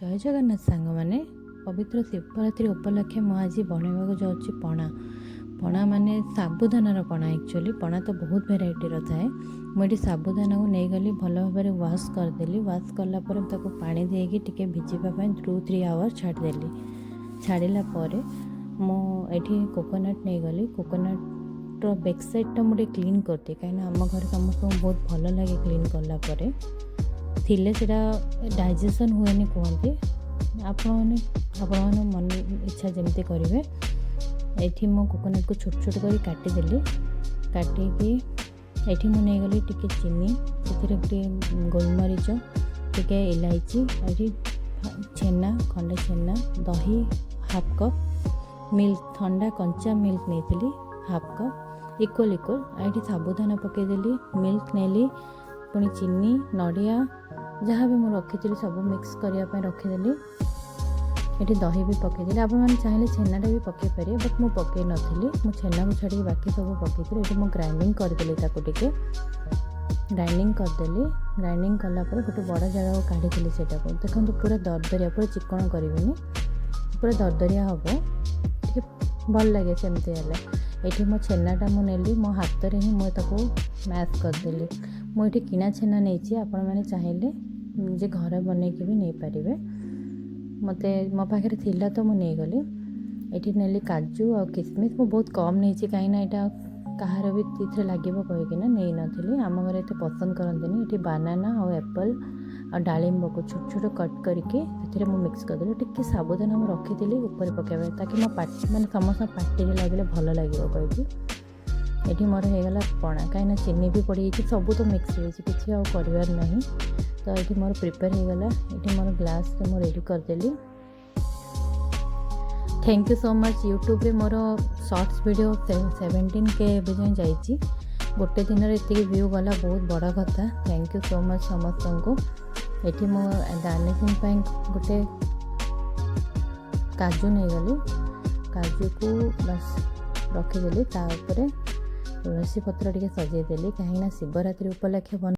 जय जगन्नाथ सांग मैंने पवित्र शिवरात्रि उपलक्षे मु आज बनवाक जाऊँगी पणा पणा माने साबुदानार पणा। एक्चुअली पणा तो बहुत भेराइटर थाए। मुझे साबुदाना को नहीं गली भल भाव वाश करदेली। वाश कलापर पानी देकी टिके भिजापी 2-3 आवर्स छाड़देली। छाड़ला मुझे कोकोनट नहीं गली। कोकोनट बैक साइड टा मुझे क्लीन करती कहीं आम घर समस्त बहुत भल लगे क्लीन कलापर थिले सेटा डाइजेशन हुए कहते आपण मन इच्छा जमती करेंगे। ये मो कोकोनट को छोट छोट कर काटिदेली। काटिकी ये मुझे गली टिके चीनी से गोलमरीच टिके इलायची ये छेना खंडे छेना दही हाफ कप मिल्क ठंडा कंचा मिल्क नहीं हाफ कप इक्वल ये साबुदाना पकईदेली मिल्क नेली पुणी चीनी नड़िया जहाँ भी मुझे रखी सब मिक्स करने रखीदेली। ये दही भी पकईदेली। आपने चाहिए छेनाटा भी पकई पारे बट मुझे पकई नी मुझे छेना को छाड़ी बाकी सब पकई ये मुझे ग्राइंडिंग करदेली। टिके ग्राइंडिंग करदेली। ग्राइंडिंग कलापर गोटे बड़ जगह को काढ़ी से देखो पूरा दरदरिया पूरा चिकन करें पूरा दरदरिया हम टे भल लगे सेमती ये मो छेनाटा मुझे मो हाथ में ही मुझे मैश करदेली। मुझे किना छेना नहीं आपण मैंने चाहिए निजे घर बनईकि भी नहीं पारे। मत मो पाखे थिला तो मुझे गली ये नेली काजू और किसमिश मु बहुत कम नहीं कहीं यहाँ कहार भी तीसरे लगे कहीकिना नहीं नी आम घर ये पसंद करते ये बानाना और एप्पल और डालिंब को छोट छोट कट करके मिक्स करदेली। टिके साबुदाना मुझे रखीदी ऊपर पकड़ा ताकि मो पाटी मैंने समस्त पार्टी लगे भल लगे कहीकि ये मोर होगला पणा कहीं चीनी भी पड़ गई सब तो मिक्स हो किसी आर ना तो ये मोर प्रिपेयर होगला। ये मोर ग्लास से रेडी करदेली। Thank you so much. YouTube रे मोर शॉर्ट्स वीडियो 17K एवं जाइए गोटे दिन ये व्यू गला बहुत बड़ा कथा। थैंक यू सो मच समस्त को। ये मो गार्निशिंग गोटे काजू नहीं गली काजू को बस रखीदेली तुलसी पत्र टे सजेदेली कहीं शिवरात्रि उपलक्षे